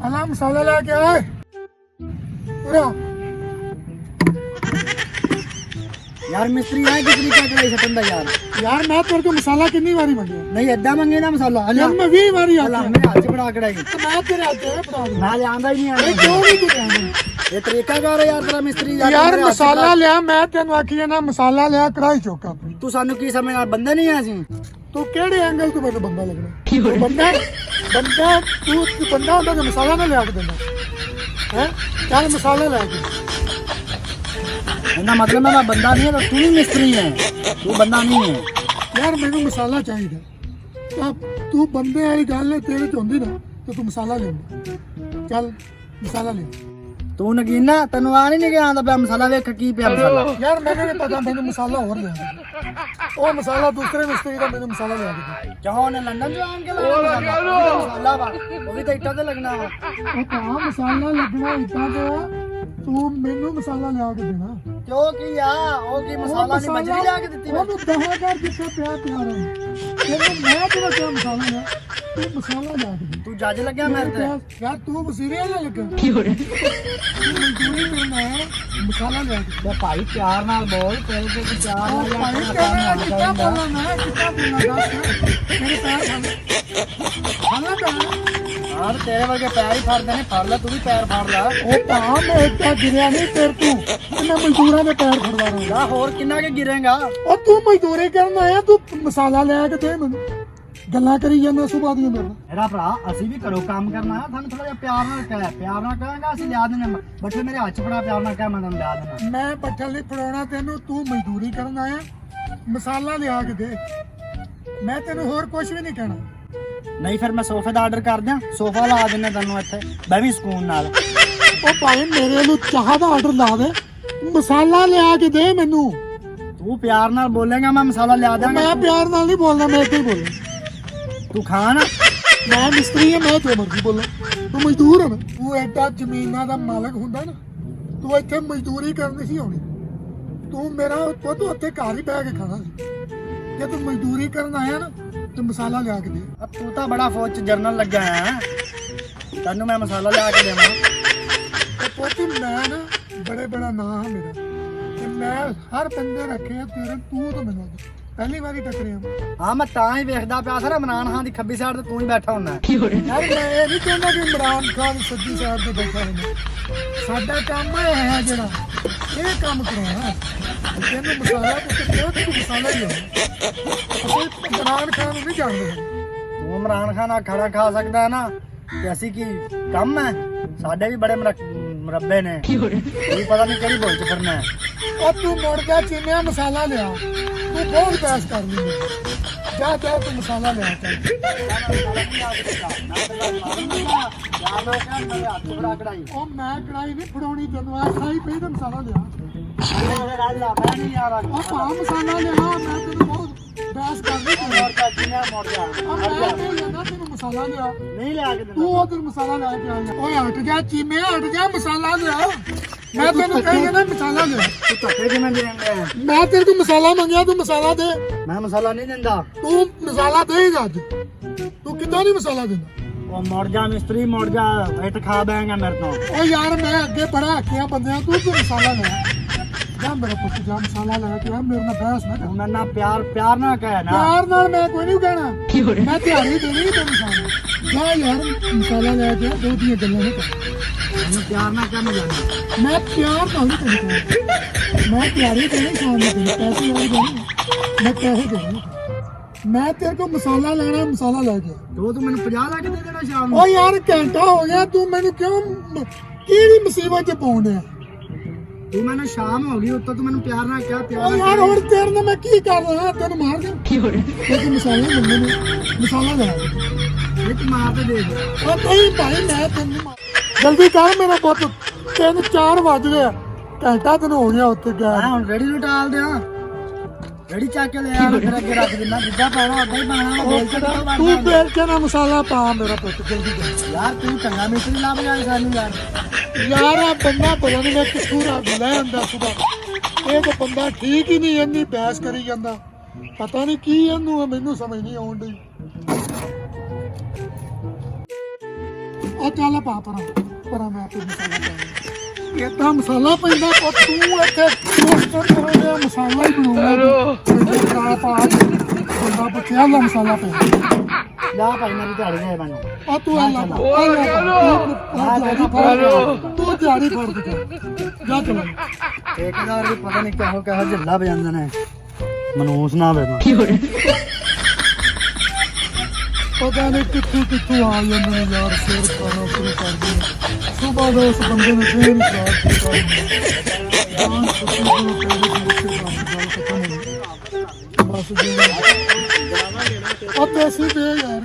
अला मसाला लेके आए पूरा। यार मिस्त्री है कितनी क्या कढ़ाई सटन दा यार। यार मैं तेरे को मसाला कितनी बारी मंगे नहीं एदा मंगे ना मसाला यार मैं 20 बारी अल्लाह आता मेरे हाथ च बड़ा कढ़ाई तो मैं तेरे हाथ में पड़ा दूं। मैं लियांदा ही नहीं ये आ क्यों नहीं तू लिया ये तरीका कर यार तेरा मिस्त्री यार मेरे हाथ च मसाला लिया मैं तेन आखिए ना मसाला लिया कढ़ाई चौका अपनी। तू सानू की समझ बंदे नहीं है ਅਸੀਂ तू केड़े एंगल तो मेरे बंदा लगना तू बंदा बंदा तू बंदा होता तो मसाला ना लिया के देना है। चल मसाला लेके ਇਹਦਾ ਮਤਲਬ ਮੈਂ ਬੰਦਾ ਨਹੀਂ ਹੈ ਤੂੰ ਵੀ ਮਿਸਤਰੀ ਹੈ ਤੂੰ ਬੰਦਾ ਨਹੀਂ ਹੈ यार मैनू मसाला चाहिए तू बंदे वाली गल तेरे च होंदी ना तो तू मसाला ले चल मसाला ले। ਤੂੰ ਨਗੀਨਾ ਤੈਨੂੰ ਆ ਨਹੀਂ ਕਿ ਆਂਦਾ ਪਿਆ ਮਸਾਲਾ ਵੇਖ ਕੀ ਪਿਆ ਮਸਾਲਾ यार मैंने नहीं पता मैंने मसाला और लिया वो मसाला दूसरे मिस्त्री का मैंने मसाला लिया के ਚਾਹੋਂ ਨੇ ਲੰਡਨ ਤੋਂ ਆਣ ਕੇ ਲਾਇਆ ਮਸਾਲਾ ਵਾ ਉਹ ਵੀ ਤਾਂ ਇੱਟਾਂ ਤੇ ਲੱਗਣਾ ਵਾ ਉਹ ਤਾਂ ਮਸਾਲਾ ਲੱਗਣਾ ਇਦਾਂ ਤੇ ਤੂੰ ਮੈਨੂੰ ਮਸਾਲਾ ਲਿਆ ਕੇ ਦੇਣਾ। ਕਿਉਂ ਕੀ ਆ ਉਹ ਕੀ ਮਸਾਲਾ ਨਹੀਂ ਬਜਰੀ ਲਿਆ ਕੇ ਦਿੱਤੀ ਉਹ ਦਹਾਕਾਰ ਜਿੱਥੇ ਪਿਆ ਪਿਆਰ ਹੈ ਤੈਨੂੰ ਮੈਂ ਤੇਰਾ ਕਿਹਾ ਮਸਾਲਾ ਲਿਆ ਤੂੰ ਮਸਾਲਾ ਲਿਆ ਕੇ ਦੇ। ਤੂੰ ਜੱਜ ਲੱਗਿਆ ਮੇਰੇ ਤੇ ਯਾਰ ਤੂੰ ਵਸੀਰੇ ਨਾ ਲੱਗਾ ਕੀ ਹੋ ਰਿਹਾ ਮਜ਼ਦੂਰੀ ਕਰਨਾ ਹੈ ਮਸਾਲਾ ਲਿਆ ਕੇ ਤੇ ਭਾਈ ਪਿਆਰ ਨਾਲ ਬੋਲ ਤੇਰੇ ਤੇ ਪਿਆਰ ਨਾਲ ਭਾਈ ਕਿੱਦਾਂ ਬੋਲਣਾ ਮੈਂ ਕਿੱਦਾਂ ਬੋਲਣਾ ਦੱਸ ਮੇਰੇ ਪੈਰ ਖਾਣਾ ਪੈਣਾ ਯਾਰ ਤੇਰੇ ਵਰਗੇ ਪੈਰ ਹੀ ਫੜਦੇ ਨੇ ਫੜ ਲੈ ਤੂੰ ਵੀ ਪੈਰ ਫੜ ਲੈ ਉਹ ਤਾਂ ਮੈਂ ਇੱਦਾਂ ਗਿਰਿਆ ਨਹੀਂ ਤੇਰੇ ਤੂੰ ਇਹਨਾਂ ਮਜ਼ਦੂਰਾਂ ਦੇ ਪੈਰ ਫੜਦਾ ਰਹਾਂ। ਯਾ ਹੋਰ ਕਿੰਨਾ ਕੇ ਗਿਰੇਗਾ ਉਹ ਤੂੰ ਮਜ਼ਦੂਰੀ ਕਰਨ ਆਇਆ ਤੂੰ ਮਸਾਲਾ ਲੈ ਕੇ ਦੇ ਮੈਨੂੰ ਗੱਲਾਂ ਕਰੀ ਜਾਂਦਾ ਸੁਭਾ ਦੀਆਂ ਮੇਰੇ ਨਾਲ। ਮੇਰਾ ਭਰਾ ਅਸੀਂ ਵੀ ਘਰੋਂ ਕੰਮ ਕਰਨਾ ਹੈ ਸਾਨੂੰ ਥੋੜਾ ਜਿਹਾ ਪਿਆਰ ਨਾਲ ਕਹਿ ਪਿਆਰ ਨਾਲ ਕਹਾਂਗਾ ਅਸੀਂ ਲਿਆ ਦੇਣਾ ਬੱਠੇ ਮੇਰੇ ਹੱਥ 'ਚ ਫੜਾ ਪਿਆਰ ਨਾਲ ਕਹਿ ਮੈਂ ਤੈਨੂੰ ਲਿਆ ਦੇਣਾ ਮੈਂ ਬੱਠਲ ਨਹੀਂ ਫੜਾਉਣਾ ਤੈਨੂੰ ਤੂੰ ਮਜ਼ਦੂਰੀ ਕਰਨ ਆਇਆ ਮਸਾਲਾ ਲਿਆ ਕੇ ਦੇ ਮੈਂ ਤੈਨੂੰ ਹੋਰ ਕੁਝ ਵੀ ਨਹੀਂ ਕਹਿਣਾ। ਨਹੀਂ ਫਿਰ ਮੈਂ ਸੋਫੇ ਦਾ ਆਰਡਰ ਕਰ ਦਿਆਂ ਸੋਫਾ ਲਾ ਦਿੰਦਾ ਤੈਨੂੰ ਇੱਥੇ ਬਹਿ ਵੀ ਸਕੂਨ ਨਾਲ ਉਹ ਭਾਈ ਮੇਰੇ ਨੂੰ ਚਾਹ ਦਾ ਆਰਡਰ ਲਾ ਦੇ ਮਸਾਲਾ ਲਿਆ ਕੇ ਦੇ ਮੈਨੂੰ। ਤੂੰ ਪਿਆਰ ਨਾਲ ਬੋਲੇਗਾ ਮੈਂ ਮਸਾਲਾ ਲਿਆ ਦਿਆਂਗਾ ਮੈਂ ਪਿਆਰ ਨਾਲ ਨਹੀਂ ਬੋਲਣਾ ਮੈਂ ਇੱਥੇ ਹੀ ਬੋਲਣਾ। ਤੂੰ ਖਾਣ ਮੈਂ ਮਿਸਤਰੀ ਹਾਂ ਮੈਂ ਜੋ ਮਰਜ਼ੀ ਬੋਲਾਂ ਤੂੰ ਮਜ਼ਦੂਰ ਹੈ ਨਾ ਤੂੰ ਐਡਾ ਜ਼ਮੀਨਾਂ ਦਾ ਮਾਲਕ ਹੁੰਦਾ ਨਾ ਤੂੰ ਇੱਥੇ ਮਜ਼ਦੂਰੀ ਕਰਨੀ ਸੀ ਆਉਣੀ ਤੂੰ ਮੇਰਾ ਪੁੱਤ ਉੱਥੇ ਘਰ ਹੀ ਬਹਿ ਕੇ ਖਾਣਾ ਸੀ ਜੇ ਤੂੰ ਮਜ਼ਦੂਰੀ ਕਰਨ ਆਇਆ ਨਾ ਤੇ ਮਸਾਲਾ ਲਿਆ ਕੇ ਦੇ। ਤੂੰ ਤਾਂ ਬੜਾ ਫੌਜ 'ਚ ਜਰਨਲ ਲੱਗਿਆ ਹੈ ਤੈਨੂੰ ਮੈਂ ਮਸਾਲਾ ਲਿਆ ਕੇ ਦੇਵਾਂ ਤੇ ਪੁੱਤ ਮੈਂ ਨਾ ਬੜੇ ਬੜਾ ਨਾਂ ਹੈ ਮੇਰਾ ਤੇ ਮੈਂ ਹਰ ਬੰਦੇ ਰੱਖੇ ਆ ਤੇਰੇ ਤੂੰ ਤਾਂ ਮੈਨੂੰ ਪਹਿਲੀ ਵਾਰੀ ਟੱਕਰਿਆ। ਹਾਂ ਮੈਂ ਤਾਂ ਹੀ ਵੇਖਦਾ ਪਿਆ ਸਾਰਾ ਇਮਰਾਨ ਖਾਨ ਦੀ ਖੱਬੀ ਸਾਈਡ ਤੇ ਤੂੰ ਹੀ ਬੈਠਾ ਹੁੰਦਾ ਯਾਰ ਮੈਂ ਇਹ ਨਹੀਂ ਕਹਿੰਦਾ ਕਿ ਇਮਰਾਨ ਖਾਨ ਸੱਜੀ ਸਾਈਡ ਤੇ ਬੈਠਾ ਹੁੰਦਾ ਸਾਡਾ ਕੰਮ ਇਹ ਹੈ ਜਿਹੜਾ ਇਹ ਕੰਮ ਕਰਾਉਣਾ ਤੈਨੂੰ ਮਸਾਲਾ ਤੇ ਕਿਹਾ ਤੂੰ ਮਸਾਲਾ ਹੀ ਆ ਅਸੀਂ ਇਮਰਾਨ ਖਾਨ ਨੂੰ ਨਹੀਂ ਜਾਣਦੇ। ਤੂੰ ਇਮਰਾਨ ਖਾਨ ਆ ਖਾਣਾ ਖਾ ਸਕਦਾ ਹੈ ਨਾ ਤੇ ਅਸੀਂ ਕੀ ਕੰਮ ਹੈ ਸਾਡੇ ਵੀ ਬੜੇ ਮੁਰੱਬੇ ਨੇ ਤੂੰ ਪਤਾ ਨਹੀਂ ਕਿਹੜੀ ਬੋਲ ਚ ਫਿਰਨਾ ਹੈ। ਉਹ ਤੂੰ ਮੁੜ ਜਾ ਚੀਨਿਆ ਮਸਾਲਾ ਲਿਆ ਤੂੰ ਬਹੁਤ ਬਹਿਸ ਕਰ ਲਈ ਜਾ ਜਾ ਤੂੰ ਮਸਾਲਾ ਲਿਆ ਚੱਲ। ਉਹ ਮੈਂ ਕੜਾਈ ਨਹੀਂ ਫੜਾਉਣੀ ਤੈਨੂੰ ਆ ਖਾਈ ਪਈ ਤਾਂ ਮਸਾਲਾ ਲਿਆ ਉਹ ਭਾ ਮਸਾਲਾ ਲਿਆ ਮੈਂ ਤੈਨੂੰ ਬਹੁਤ ਬਹਿਸ ਕਰਨੀ ਤੈਨੂੰ ਮੈਂ ਕਹਿੰਦਾ ਤੈਨੂੰ ਮਸਾਲਾ ਲਿਆ ਨਹੀਂ ਲਿਆ ਕੇ ਤੂੰ ਉਧਰ ਮਸਾਲਾ ਲੈ ਕੇ ਆਇਆ ਓਏ ਹਟ ਜਾ ਚੀਮੇ ਹਟ ਜਾ ਮਸਾਲਾ ਲਿਆ ਮੈਂ ਤੈਨੂੰ ਕਹੀ ਨਾ ਮਸਾਲਾ ਲਿਆ ਤੂੰ ਧੱਕੇ ਕਿਵੇਂ ਦੇਂਗਾ ਮੈਂ ਤੇਰੇ ਤੋਂ ਮਸਾਲਾ ਮੰਗਿਆ ਤੂੰ ਮਸਾਲਾ ਦੇ ਮੈਂ ਮਸਾਲਾ ਨਹੀਂ ਦਿੰਦਾ ਤੂੰ ਮਸਾਲਾ ਦੇਗਾ ਅੱਜ ਤੂੰ ਕਿੱਦਾਂ ਨਹੀਂ ਮਸਾਲਾ ਦਿੰਦਾ। ਉਹ ਮੁੜ ਜਾ ਮਿਸਤਰੀ ਮੁੜ ਜਾ ਇੱਟ ਖਾ ਬੈਂਗਾ ਮੇਰੇ ਤੋਂ ਓ ਯਾਰ ਮੈਂ ਅੱਗੇ ਬੜਾ ਆਖਿਆ ਬੰਦਿਆਂ ਤੂੰ ਮਸਾਲਾ ਲੈ ਜਾ ਮੇਰਾ ਪੁੱਤ ਜਾ ਮਸਾਲਾ ਲੈ ਕੇ ਆ ਮੇਰੇ ਨਾਲ ਬਹਿਸ ਨਾ ਕਰ। ਮੇਰੇ ਨਾਲ ਪਿਆਰ ਨਾ ਕਹਿ ਨਾ ਪਿਆਰ ਨਾਲ ਮੈਂ ਕੋਈ ਨਹੀਂ ਕਹਿਣਾ ਮੈਂ ਦਿਹਾੜੀ ਦੇਣੀ ਤੈਨੂੰ ਸਾਰਾ ਜਾ ਯਾਰ ਮਸਾਲਾ ਲੈ ਕੇ ਦੋ ਦੀਆਂ ਗੱਲਾਂ ਨਹੀਂ ਕਰ ਮੈਨੂੰ ਪਿਆਰ ਨਾ ਕਹਿ ਮੈਂ ਜਾਣਾ ਮੈਂ ਪਿਆਰ ਨਾਲ ਨਹੀਂ ਤੈਨੂੰ ਕਹਿਣਾ ਮੈਂ ਦਿਹਾੜੀ ਦੇਣੀ ਸ਼ਾਮ ਨੂੰ ਦੇਣੀ ਪੈਸੇ ਵਾਲੀ ਦੇਣੀ ਮੈਂ ਪੈਸੇ ਦੇਣੇ ਮੈਂ ਤੇਰੇ ਕੋਲ ਮਸਾਲਾ ਲੈਣਾ ਮਸਾਲਾ ਲੈ ਕੇ ਤੂੰ ਮੈਨੂੰ 50 ਲੱਖ ਦੇ ਦੇਣਾ ਸ਼ਾਮ ਨੂੰ ਓ ਯਾਰ ਘੰਟਾ ਹੋ ਗਿਆ ਤੂੰ ਮੈਨੂੰ ਕਿਉਂ ਕਿਹੜੀ ਮੁਸੀਬਤ ਚ ਪਾਉਣ ਡਿਆ ਤੂੰ ਮੈਨੂੰ ਸ਼ਾਮ ਹੋ ਗਈ ਉੱਤੋਂ ਤੂੰ ਮੈਨੂੰ ਪਿਆਰ ਨਾਲ ਕਿਹਾ ਪਿਆਰ ਓ ਯਾਰ ਹੁਣ ਤੇਰੇ ਨਾਲ ਮੈਂ ਕੀ ਕਰ ਰਿਹਾ ਤੈਨੂੰ ਮਾਰ ਦੇ ਕੀ ਹੋ ਰਿਹਾ ਤੂੰ ਮਸਾਲਾ ਮੰਗਦੇ ਨੇ ਮਸਾਲਾ ਲੈ ਇੱਕ ਮਾਰ ਤੇ ਦੇ ਦੇ ਓ ਨਹੀਂ ਭਾਈ ਮੈਂ ਤੈਨੂੰ ਜਲਦੀ ਕਰ ਮੇਰਾ ਪੁੱਤ 3-4 ਵੱਜ ਗਏ ਘੰਟਾ ਤੈਨੂੰ ਹੋ ਗਿਆ ਉੱਥੇ ਗਿਆ ਹੁਣ ਰੈਡੀ ਨੂੰ ਟਾਲ ਦਿਆਂ ਰੈਡੀ ਚੱਕ ਕੇ ਲੈ ਆ ਫਿਰ ਅੱਗੇ ਰੱਖ ਦਿੰਦਾ ਜਿੱਦਾਂ ਪਾਣਾ ਉਦਾਂ ਹੀ ਪਾਣਾ ਬੇਲ ਚ ਤੂੰ ਬੇਲ ਚ ਨਾ ਮਸਾਲਾ ਪਾ ਮੇਰਾ ਪੁੱਤ ਜਲਦੀ ਕਰ ਯਾਰ ਤੂੰ ਚੰਗਾ ਮਿਸਤਰੀ ਲੱਭ ਜਾ ਸਾਨੂੰ ਯਾਰ ਯਾਰ ਆ ਬੰਦਾ ਪਤਾ ਨਹੀਂ ਮੈਂ ਕਿੱਥੋਂ ਰੱਖ ਲੈ ਆਂਦਾ ਸੁਬਾ ਇਹ ਤਾਂ ਬੰਦਾ ਠੀਕ ਹੀ ਨਹੀਂ ਇੰਨੀ ਬਹਿਸ ਕਰੀ ਜਾਂਦਾ ਪਤਾ ਨਹੀਂ ਕੀ ਇਹਨੂੰ ਮੈਨੂੰ ਸਮਝ ਨਹੀਂ ਆਉਣ ਡਈ ਉਹ ਚੱਲ ਪਾ ਪਰਾਂ ਮੈਂ ਆਪੇ ਮਸਾਲਾ ਪਾਉਂਦਾ ਇਹ ਤਾਂ ਮਸਾਲਾ ਪੈਂਦਾ ਉਹ ਤੂੰ ਇੱਥੇ ਪੋਸਟਰ ਕਰਾਉਂਦਾ ਮਸਾਲਾ ਹੀ ਬਣਾਉਣਾ ਖਾ ਪਾ ਬੰਦਾ ਪੁੱਛਿਆ ਲਾ ਮਸਾਲਾ ਪੈਂਦਾ ਜਾ ਭਾਈ ਮੇਰੀ ਦਿਹਾੜੀ ਦੇ ਮੈਨੂੰ ਆ ਤੂੰ ਆ ਲਾ ਤੂੰ ਦਿਹਾੜੀ ਫੜ ਦੇ ਜਾ ਚਲਾ ਠੇਕੇਦਾਰ ਵੀ ਪਤਾ ਨਹੀਂ ਕਿਹੋ ਜਿੱਲਾ ਵਜਾਉਂਦੇ ਨੇ ਮਨੂਸ ਨਾ ਵੇ ਪਤਾ ਨਹੀਂ ਕਿੱਥੋਂ ਆ ਜਾਂਦੇ ਨੇ ਯਾਰ ਸਿਰ ਖਾਣਾ ਸ਼ੁਰੂ ਕਰਦੇ ਨੇ ਸੁਬਾਹ ਦੇ ਉਸ ਬੰਦੇ ਨੇ ਫੇਰ ਖਰਾਬ ਕੀਤਾ ਜਾਨ ਸੁੱਤੀ ਨੂੰ ਕਹਿੰਦੇ ਬਸ ਜੀ ਉਹ ਪੈਸੇ ਦੇ ਯਾਰ